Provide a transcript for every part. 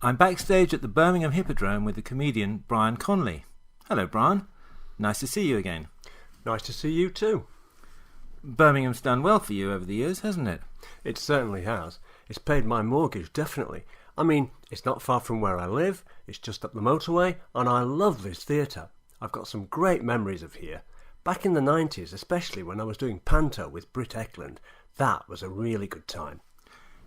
I'm backstage at the Birmingham Hippodrome with the comedian Brian Conley. Hello, Brian. Nice to see you again. Nice to see you too. Birmingham's done well for you over the years, hasn't it? It certainly has. It's paid my mortgage, definitely. I mean, it's not far from where I live, it's just up the motorway, and I love this theatre. I've got some great memories of here. Back in the 90s, especially when I was doing Panto with Britt Ekland, that was a really good time.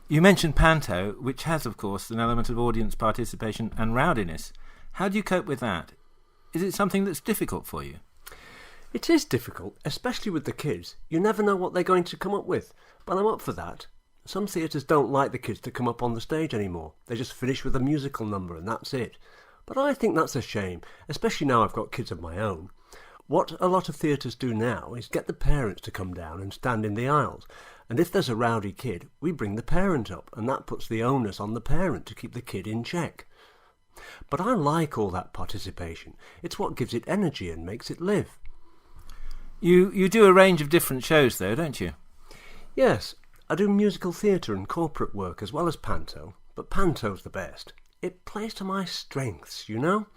You mentioned Panto, which has, of course, an element of audience participation and rowdiness. How do you cope with that? Is it something that's difficult for you? It is difficult, especially with the kids. You never know what they're going to come up with, but I'm up for that. Some theatres don't like the kids to come up on the stage anymore. They just finish with a musical number and that's it. But I think that's a shame, especially now I've got kids of my own. What a lot of theatres do now is get the parents to come down and stand in the aisles. And if there's a rowdy kid, we bring the parent up, and that puts the onus on the parent to keep the kid in check. But I like all that participation. It's what gives it energy and makes it live. You do a range of different shows, though, don't you? Yes, I do musical theatre and corporate work as well as Panto, but Panto's the best. It plays to my strengths, you know?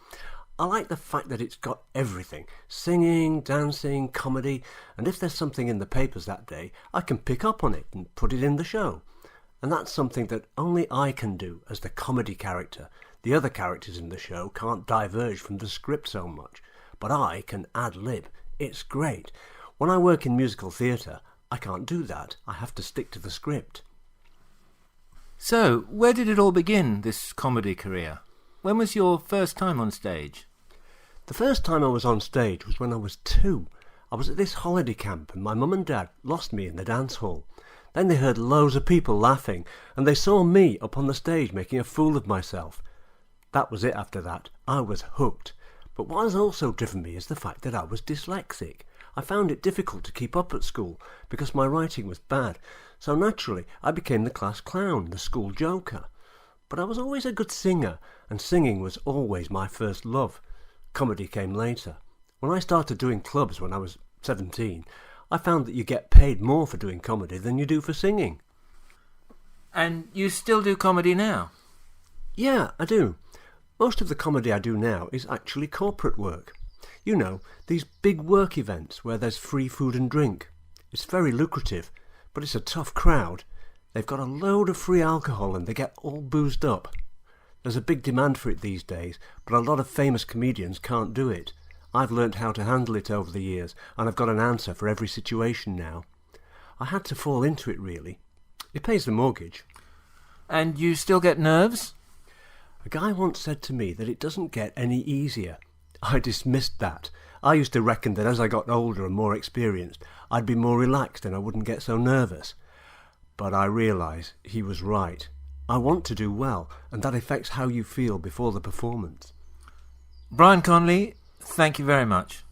I like the fact that it's got everything. Singing, dancing, comedy, and if there's something in the papers that day, I can pick up on it and put it in the show. And that's something that only I can do as the comedy character. The other characters in the show can't diverge from the script so much, but I can ad-lib. It's great. When I work in musical theatre, I can't do that. I have to stick to the script. So, where did it all begin, this comedy career? When was your first time on stage? The first time I was on stage was when I was 2. I was at this holiday camp and my mum and dad lost me in the dance hall. Then they heard loads of people laughing and they saw me up on the stage making a fool of myself. That was it after that. I was hooked. But what has also driven me is the fact that I was dyslexic. I found it difficult to keep up at school because my writing was bad. So naturally I became the class clown, the school joker. But I was always a good singer, and singing was always my first love. Comedy came later. When I started doing clubs when I was 17, I found that you get paid more for doing comedy than you do for singing. And you still do comedy now? Yeah, I do. Most of the comedy I do now is actually corporate work. You know, these big work events where there's free food and drink. It's very lucrative, but it's a tough crowd. They've got a load of free alcohol and they get all boozed up. There's a big demand for it these days, but a lot of famous comedians can't do it. I've learnt how to handle it over the years, and I've got an answer for every situation now. I had to fall into it, really. It pays the mortgage. And you still get nerves? A guy once said to me that it doesn't get any easier. I dismissed that. I used to reckon that as I got older and more experienced, I'd be more relaxed and I wouldn't get so nervous. But I realise he was right. I want to do well, and that affects how you feel before the performance. Brian Conley, thank you very much.